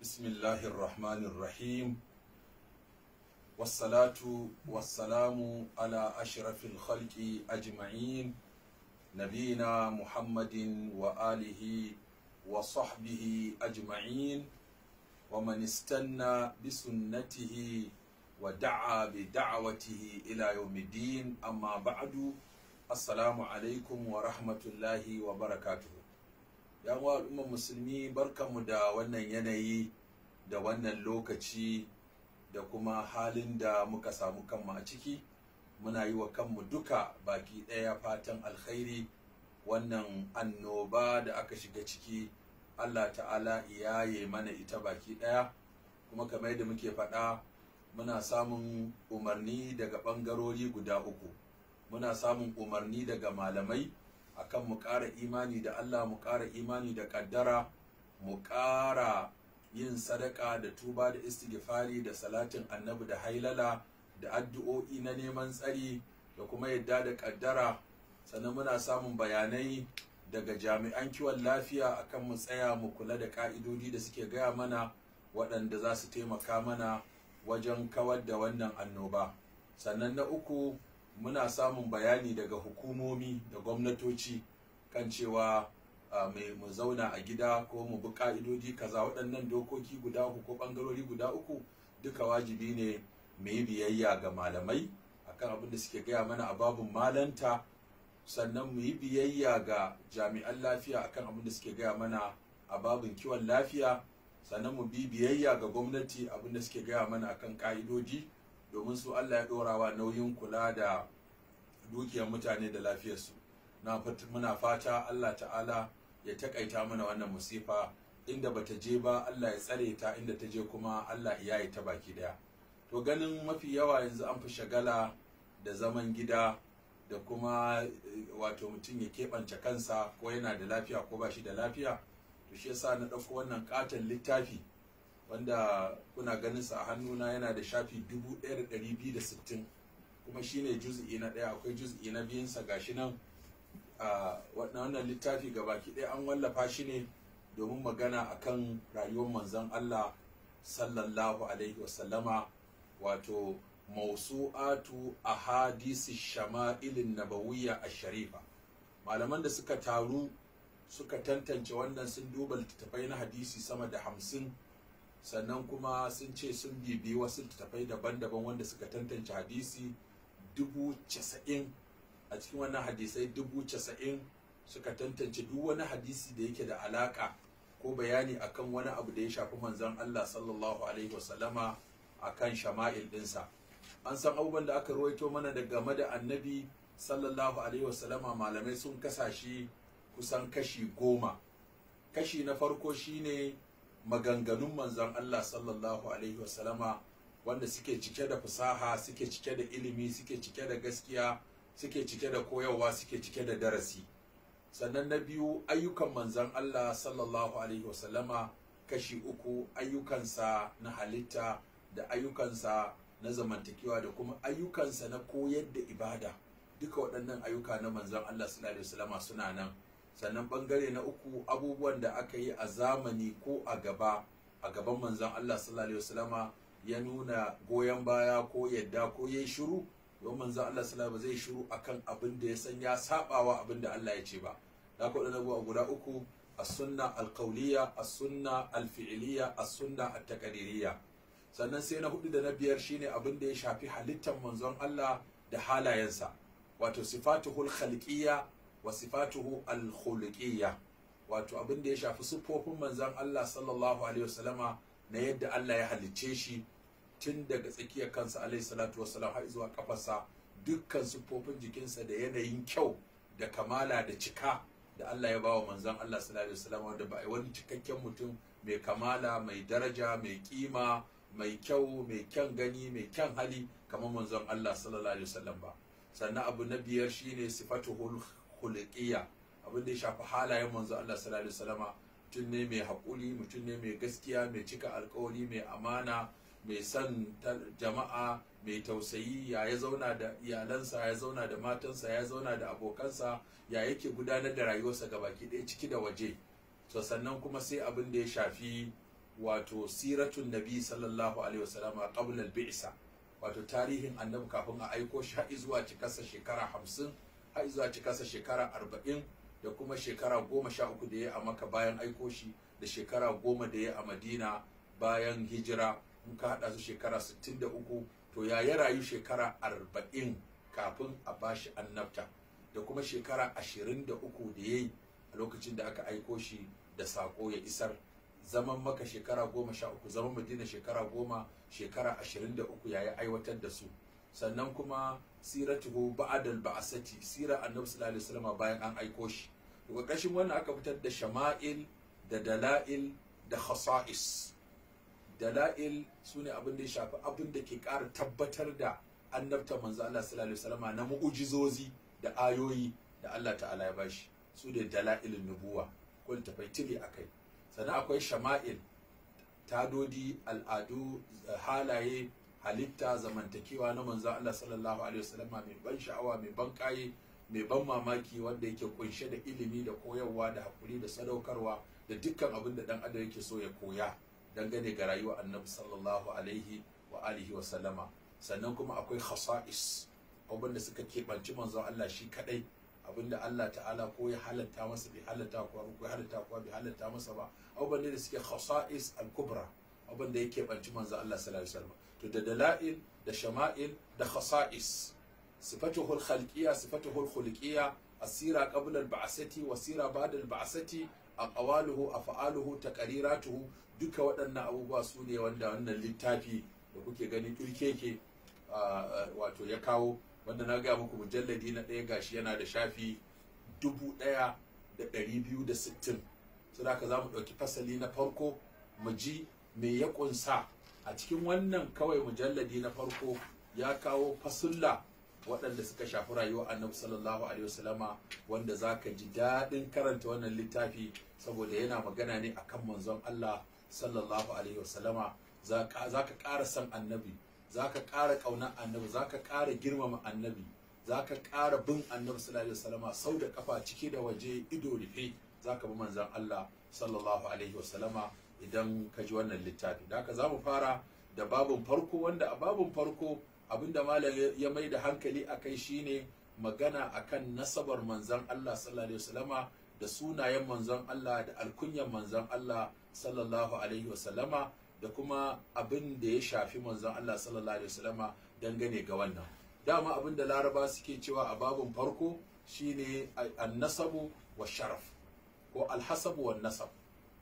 بسم الله الرحمن الرحيم والصلاة والسلام على أشرف الخلق أجمعين نبينا محمد وآله وصحبه أجمعين ومن استنى بسنته ودعا بدعوته إلى يوم الدين أما بعد السلام عليكم ورحمة الله وبركاته. yan al'ummar musulmi barkanmu da wannan yanayi da wannan lokaci da kuma halin da muka samu kanmu a ciki. Muna yi wa kanmu duka baki ɗaya fatan alkhairi. Wannan annoba da aka shiga ciki Allah ta'ala iyaye mana ita baki ɗaya, kuma kamar yadda muke faɗa muna samun umarni daga ɓangarori guda uku. Muna samun umarni daga malamai akan mu ƙara imani da Allah, mu ƙara imani da ƙaddara, mu ƙara yin sadaka da tuba da istighfari da salatin annabi da hailala da addu'o'i na neman tsari da kuma yadda da ƙaddara. Sannan muna samun bayanai daga jami'an kiwon lafiya akan mu tsaya mu kula da ƙa'idodi da suke gaya mana waɗanda za su taimaka mana wajen kawar da wannan annoba. Sannan na uku, muna samun bayani daga hukumomi da gwamnatoci kan cewa mu zauna a gida ko mu bi ka'idodi kaza. Waɗannan dokoki guda uku ko ɓangarori guda uku duka wajibi ne mu yi biyayya ga malamai akan abin da suke gaya mana a babun malanta, sannan mu yi biyayya ga jami'an lafiya akan abin da suke gaya mana a babun kiwon lafiya, sannan mu bi biyayya ga gwamnati abin da suke gaya mana akan ka'idodi, domin su Allah ya ɗorawa nauyin kula da dukiyar mutane da lafiyarsu. Muna fata Allah ta'ala ya takaita mana wannan musifa, inda bata je ba Allah ya tsare ta, inda ta je kuma Allah ya yi ta baki daya. To ganin mafi yawa yanzu an fi shagala da zaman gida da kuma wato mutum ya keɓance kansa ko yana da lafiya ko ba shi da lafiya, to shi yasa na ɗauko wannan ƙaton littafi wanda kuna ganin sa a hannuna, yana da shafi 1260 kuma shine juz'i na ɗaya. Akwai juz'i na biyun sa gashi nan. Wannan littafi gabaki ɗaya an wallafa shi ne domin magana akan rayuwar manzon Allah sallallahu alaihi wasallama, wato mawsu'atu ahadisi shama'ilin nabawiyya ash-sharifa. Malaman da suka taru suka tantance wannan sun duba littattafai na hadisi sama da 50, sannan kuma sun ce sun bibiyi wasu littattafai daban-daban wanda suka tantance hadisi 90,000. A cikin wannan hadisai 90,000 suka tantance duk wani hadisi da yake da alaka ko bayani akan wani abu da ya shafi manzon Allah sallallahu alaihi wasallama akan shama'il dinsa. An san abubuwan da aka ruwaito mana da game da annabi sallallahu alaihi wasallama, malamai sun kasa shi kusan kashi 10. Kashi na farko shine maganganun manzon Allah sallallahu alaihi wasallama wanda suke cike da fasaha, suke cike da ilimi, suke cike da gaskiya, suke cike da koyarwa, suke cike da darasi. Sannan na biyu, ayyukan manzon Allah sallallahu alaihi wasallama kashi 3, ayyukansa na halitta da ayyukansa na zamantakewa da kuma ayyukansa na koyar da ibada. Duka waɗannan ayyuka na manzon Allah sallallahu alaihi wasallama suna nan. Sannan bangare na uku, abubuwan da aka yi a zamani ko a gaban manzon Allah sallallahu alaihi wasallama ya nuna goyon baya ko yadda ko yayi shiru, don manzon Allah sallallahu alaihi wasallama zai shiru akan abin da ya san ya sabawa abin da Allah ya ce ba. Da ko da guda uku, as-sunna al-qawliya, as-sunna al-fi'liya, as-sunna at-taqririyya. Sannan sai na hudu da na biyar shine abin da ya shafi halittar manzon Allah da halayensa, wato sifatuhul khalqiyya wa sifatuhu al-khuluqiyya, wato abin da ya shafi siffofin manzon Allah sallallahu alaihi wasallama na yadda Allah ya halicce shi tun daga tsakiyar kansa alaihi salatu wassalam har zuwa kafarsa, dukkan siffofin jikinsa da yanayin kyau da kamala da cika da Allah ya bawa manzon Allah sallallahu alaihi wasallama, wanda ba wani cikakken mutum mai kamala, mai daraja, mai kima, mai kyau, mai kyan gani, mai kyan hali kamar manzon Allah sallallahu alaihi wasallam ba. Sannan abu na biyar shine sifatuhul khuluqiyya, abin da ya shafi halayen manzo Allah sallallahu alaihi wasallama. Mutum ne mai haƙuri, mutum ne mai gaskiya, mai cika alƙawari, mai amana, mai son jama'a, mai tausayi, ya zauna da iyalansa, ya zauna da matansa, ya zauna da abokansa, ya yake gudanar da rayuwarsa gabaki ɗaya ciki da waje. So sannan kuma sai abin da ya shafi wato siratun nabi sallallahu alaihi wasallama qabla al-bi'sa, wato tarihin annabi kafin a aiko shi har zuwa cikarsa shekara 50, har zuwa cikarsa shekara 40, da kuma shekara 13 da ya a Makka bayan aiko shi, da shekara 10 da ya a Madina bayan hijira. In ka hada su shekara 63, to ya rayu shekara 40 kafin a bashi annabta, da kuma shekara 23 da yayi a lokacin da aka aiko shi da sako ya isar. Zaman Makka shekara 13, zaman Madina shekara 10, shekara 23 yayi aiwatar da su. Sannan kuma siratuhu ba'dal ba'asati, sira annabi sallallahu alaihi wasallam bayan an aiko shi. To kashin wannan aka fitar da shama'il da dala'il da khasa'is. Dala'il sune abin da ya shafi abin da ke ƙara tabbatar da annabta manzo Allah sallallahu alaihi wasallam na mu'ujizozi da ayoyi da Allah ta'ala ya bashi, su da dala'ilin nubuwa ko tafaitili akai. Sannan akwai shama'il, tadodi, al'adu, halaye, halitta, zamantakewa na manzo Allah sallallahu alaihi wasallam mai ban sha'awa, mai ban kaye, mai ban mamaki, wanda yake kunshe da ilimi da koyarwa da hakuri da sadaukarwa da dukkan abin da dan adam yake so ya koya dangane ga rayuwar annabi sallallahu alaihi wa alihi wa sallama. Sannan kuma akwai khasa'is, abinda suka keɓanci manzon Allah shi kadai, abinda Allah ta'ala ko ya halatta masa bai halatta ko ya halatta ko bai halatta masa ba, abinda da suke khasa'is al-kubra, abinda ya keɓanci manzon Allah sallallahu alaihi wasallam. To da dala'il da shama'il da khasa'is, sifatuhu al-khalqiyya, sifatuhu al-khuluqiyya, asira qabla al-ba'sati wa sira ba'da al-ba'sati, aqwaluhu, af'aluhu, taqriratuhu, duka waɗannan abubuwa su ne wanda wannan littafi da kuke gani turkeke wato ya kawo, wanda na ga muku mujalladi na ɗaya gashi yana da shafi 1260. Saboda haka za mu ɗauki fasali na farko mu ji me ya ƙunsa a cikin wannan. Kawai mujalladi na farko ya kawo fasulla waɗanda suka shafi rayuwar annabi sallallahu alaihi wasallama, wanda za ka ji daɗin karanta wannan littafi saboda yana magana ne akan manzon Allah sallallahu alaihi wasallama. za ka ƙara san annabi, za ka ƙara ƙaunar annabi, za ka ƙara girmama annabi, za ka ƙara bin annabi sallallahu alaihi wasallama sau da kafa, ciki da waje, ido rufe, za ka bi manzon Allah sallallahu alaihi wasallama idan ka ji wannan littafi. Da haka za mu fara da babun farko, wanda a babun farko abinda malam ya mai da hankali akai shine magana akan nasabar manzon Allah sallallahu alaihi wasallama, da sunayen manzon Allah, da alkunyan manzon Allah sallallahu alaihi wasallama, da kuma abin da ya shafi manzon Allah sallallahu alaihi wasallama dangane ga wannan. Dama abin da Laraba suke cewa a babun farko shine an-nasabu wa sharaf, ko al-hasabu wan nasab,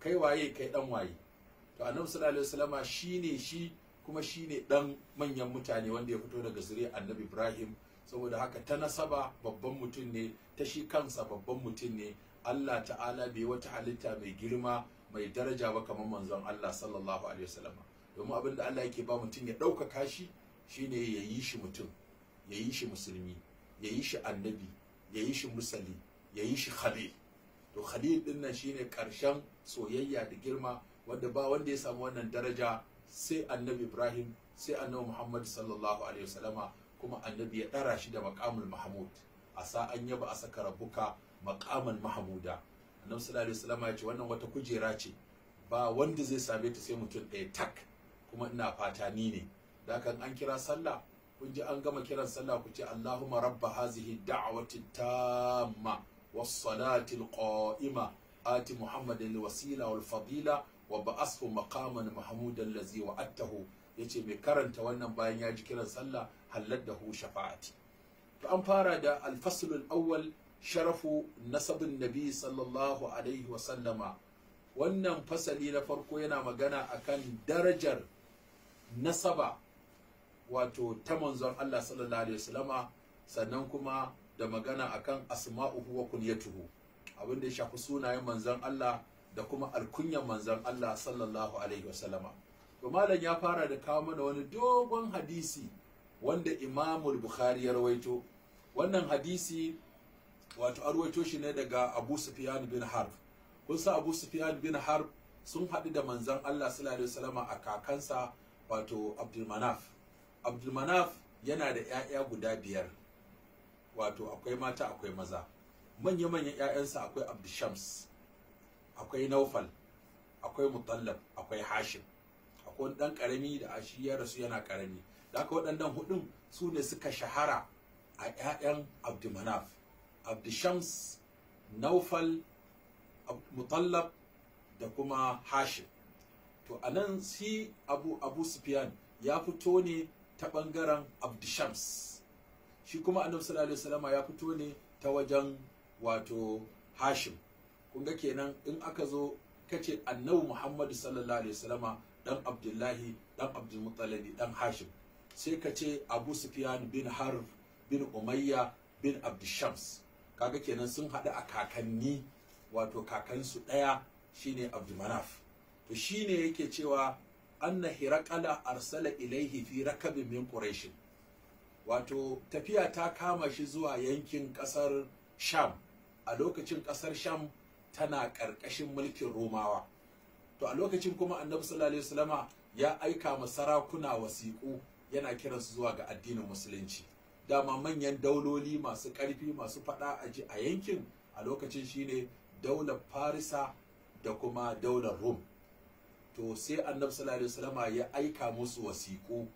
kai waye, kai dan waye. To annabi sallallahu alaihi wasallama shine shi, kuma shine dan manyan mutane wanda ya fito daga zuriyar annabi Ibrahim. Saboda haka ta nasaba babban mutum ne, ta shi kansa babban mutum ne. Allah ta'ala bai wata halitta mai girma mai daraja ba kamar manzon Allah sallallahu alaihi wasallam. Domin abin da Allah yake ba mutum ya ɗaukaka shi shine ya yi shi mutum, ya yi shi musulmi, ya yi shi annabi, ya yi shi musali, ya yi shi khalil. To khalil din nan shine ƙarshen soyayya da girma, wanda ba wanda ya samu wannan daraja sai annabi Ibrahim, sai annabi Muhammad sallallahu alaihi wasallama. Kuma annabi ya ɗara shi da maqamul mahmud, asa an yaba asaka rabbuka maqaman mahmuda. Annabi sallallahu alaihi wasallama ya ce wannan wata kujera ce, ba wanda zai same ta sai mutum ɗaya tak, kuma ina fata ni ne. Da kan an kira sallah, kun ji an gama kiran sallah, ku ce Allahumma rabba hazihi da'wati tamma was salati qa'ima ati muhammadin wasila wal fadila wa ba'asfu maqaman mahmudan allazi wa'atahu. Yace mai karanta wannan bayan ya ji kiran sallah, halladdahu shafa'ati. To an fara da al-fasl al-awwal, sharafu nasabin nabi sallallahu alaihi wa sallama. Wannan fasali na farko yana magana akan darajar nasaba, wato ta manzon Allah sallallahu alaihi wasallama. Sannan kuma da magana akan asma'uhu wa kunyatuhu, abin da ya shafi sunayen manzon Allah da kuma alkunyan manzon Allah sallallahu alaihi wasallama. To malam ya fara da kawo mana wani dogon hadisi wanda Imamul Bukhari ya rawaito. Wannan hadisi wato an rawaito shi ne daga Abu Sufyan bin Harb. Kun san Abu Sufyan bin Harb sun haɗu da manzon Allah sallallahu alaihi wasallama a kakansa, wato Abdul Manaf. Abdul Manaf yana da ƴaƴa guda 5, wato akwai mata akwai maza. Manya-manyan ƴaƴansa akwai Abdul Shams, akwai Naufal, akwai Mutallab, akwai Hashim, akwai ɗan ƙarami da shi ya rasu yana ƙarami. Da haka waɗannan hudun su ne suka shahara a ƴaƴan Abdumanaf, Abdushams, Naufal, Mutallab da kuma Hashim. To anan shi Abu Sufyan ya fito ne ta ɓangaren Abdushams, shi kuma Annabi sallallahu alaihi wasallama ya fito ne ta wajen wato Hashim. Kun ga kenan in aka zo kace Annabi Muhammad sallallahu alaihi wasallama dan Abdullahi dan Abdul Muttalib dan Hashim, sai kace Abu Sufyan bin Harb bin Umayya bin Abdushams, kaga kenan sun haɗu a kakanni, wato kakansu ɗaya shine Abdumanaf. To shine yake cewa anna Hiraqala arsala ilaihi fi rakabin min Quraish, wato tafiya ta kama shi zuwa yankin ƙasar Sham. A lokacin ƙasar Sham tana ƙarƙashin mulkin Romawa. To a lokacin kuma Annabi sallallahu alaihi wasallama ya aika ma sarakuna wasiƙu yana kiransu zuwa ga addinin musulunci. Dama manyan dauloli masu ƙarfi masu faɗa aji a yankin a lokacin shine daular Farisa da kuma daular Rum. To sai Annabi sallallahu alaihi wasallama ya aika musu wasiƙu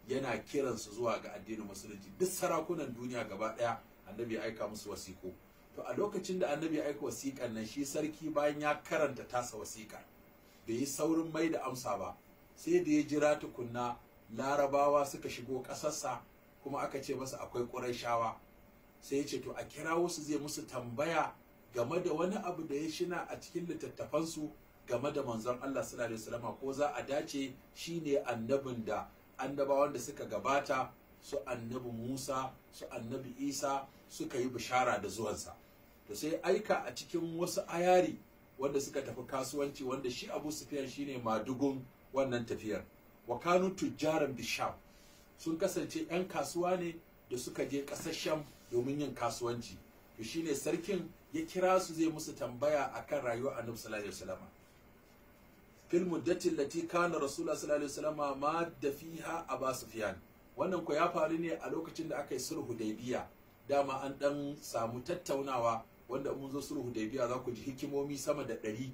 yana kiransu zuwa ga addinin musulunci. Duk sarakunan duniya gaba ɗaya Annabi ya aika musu wasiƙu. To a lokacin da Annabi ya aika wasiƙan nan, shi sarki bayan ya karanta tasa wasiƙa bai yi saurin mai da amsa ba, sai da ya jira tukunna Larabawa suka shigo ƙasarsa, kuma aka ce masa akwai Qurayshawa. Sai ya ce to a kirawo su zai musu tambaya game da wani abu da ya shina a cikin littattafansu game da manzon Allah sallallahu alaihi wasallam, ko za a dace shine annabin da annabawan da suka gabata su annabi Musa su annabi Isa suka yi bishara da zuwansa. To sai aika a cikin wasu ayari wanda suka tafi kasuwanci, wanda shi Abu Sufyan shine madugun wannan tafiyar. Wa kanu tujjaran bisham, sun kasance 'yan kasuwa ne da suka je ƙasar Sham domin yin kasuwanci. To shine sarkin ya kira su zai musu tambaya akan rayuwar Annabi sallallahu alaihi wasallam. Fil muddati allati kana Rasulullah sallallahu alaihi wasallam ma da fiha Abu Sufyan. Wannan ko ya faru ne a lokacin da aka yi sulhu Hudaybiya. Dama an dan samu tattaunawa wanda mun zo sulhu Hudaybiya za ku ji hikimomi sama da 100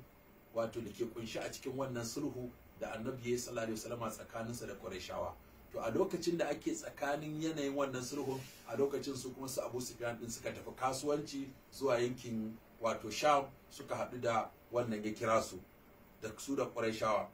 wato da ke kunshi a cikin wannan sulhu da Annabi sallallahu alaihi wasallam tsakaninsa da Qurayshawa. To a lokacin da ake tsakanin yanayin wannan sulhun, a lokacin su kuma su Abu Sufyan din suka tafi kasuwanci zuwa yankin wato Sham, suka haɗu da wannan ya kira su da su da Qurayshawa.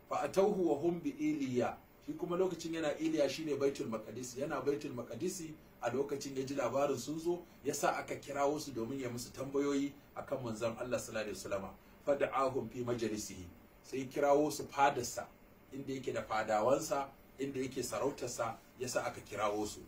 Fa atawhu wa hum bi Iliya, shi kuma lokacin yana Iliya shine Baitul Maqdis, yana Baitul Maqdis a lokacin ya ji labarin sun zo, yasa aka kirawo su domin ya musu tambayoyi akan manzon Allah sallallahu alaihi wasallam. Fa da'ahum fi majlisihi, sai kirawo su fadarsa inda yake da fadawansa, inda yake sarautarsa, yasa aka kirawo su.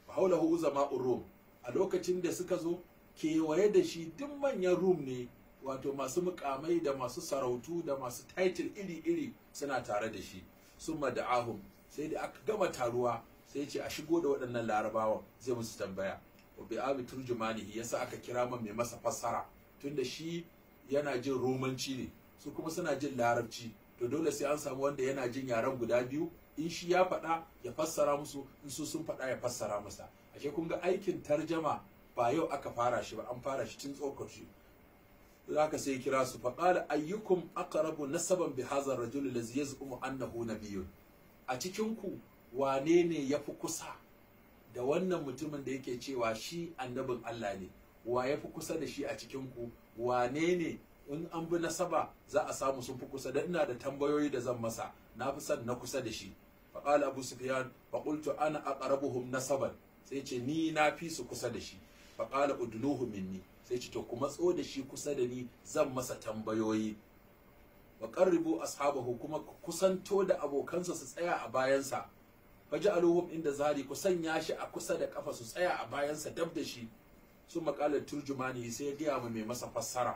Haulahu uzama'ur Rum, a lokacin da suka zo kewaye da shi duk manyan Rum ne, wato masu mukamai da masu sarautu da masu title iri-iri suna tare da shi. Summa da'ahum, sai da aka gama taruwa sai ce a shigo da waɗannan Larabawan zai musu tambaya. Wa bi abi turjumanihi, yasa aka kira man mai masa fassara, tunda shi yana jin Romanci ne, su kuma suna jin Larabci. To dole sai an samu wanda yana jin yaren guda biyu, in shi ya faɗa ya fassara musu, in su sun faɗa ya fassara masa. Ashe kun ga aikin tarjama ba yau aka fara shi ba, an fara shi tun tsokaci. Zaka sai kira su, fa qala ayyukum aqrabu nasaban bi hadha ar-rajul allazi yaz'umu annahu nabiyyun. A cikin ku wane ne yafi kusa da wannan mutumin da yake cewa shi annabin Allah ne? Wa yafi kusa da shi a cikin ku? Wane ne in an bi nasaba za a samu sun fi kusa? Da ina da tambayoyi da zan masa, na fi son na kusa da shi. Faƙala Abu Sufyan, faƙultu ana aqrabuhum nasaban, sai ce ni na fi su kusa da shi. Faƙala udnuhu minni, sai ce to kuma tso da shi kusa da ni zan masa tambayoyi. Wa qarribu ashabahu, kuma kusanto da abokansa su tsaya a bayansa. Faj'aluhum inda zari, ku sanya shi a kusa da kafa su tsaya a bayansa dab da shi. Sun maƙalar turjumani, sai ya gaya mu mai masa fassara.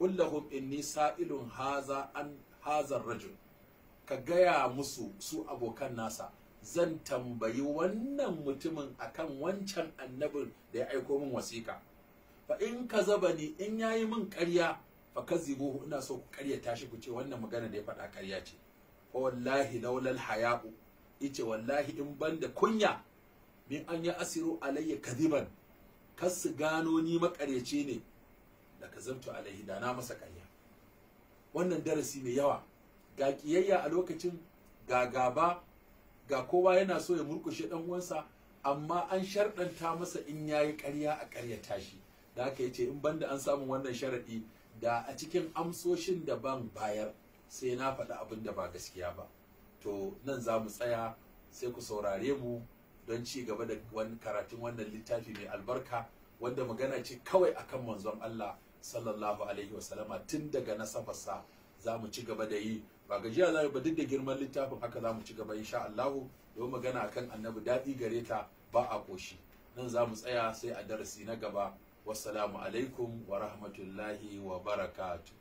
Kullahum inni sa'ilun haza an hazar rajul, ka gaya musu su abokan nasa zan tambayi wannan mutumin akan wancan annabin da ya aiko min wasiƙa. Fa in kazabani, in yayi min ƙarya, fa kazibuhu, ina so ku ƙaryata shi ku ce wannan magana da ya faɗa ƙarya ce. Fa wallahi laulal haya'u, ice wallahi in banda kunya, min an ya asiru alayya kadiban, kas su gano ni maƙaryaci ne, da kazabtu alaihi, da na masa ƙarya. wannan darasi mai yawa, ga kiyayya a lokacin, ga gaba, ga kowa yana so ya murkushe dan uwansa, amma an sharɗanta masa in yayi ƙarya a ƙaryata shi. Da haka yace in banda an samu wannan sharadi, da a cikin amsoshin da ban bayar sai na faɗi abin da ba gaskiya ba. To nan za mu tsaya, sai ku saurare mu don ci gaba da karatun wannan littafi mai albarka, wanda magana ce kawai akan manzon Allah sallallahu alaihi wasallama, tun daga nasabarsa za mu ci gaba da yi, ba gajiya za ba, duk da girman littafin haka za mu ci gaba insha Allah, don magana akan annabi daɗi gare ta ba a ƙoshi. Nan za mu tsaya sai a darasi na gaba. Wassalamu alaikum wa rahmatullahi wa barakatuh.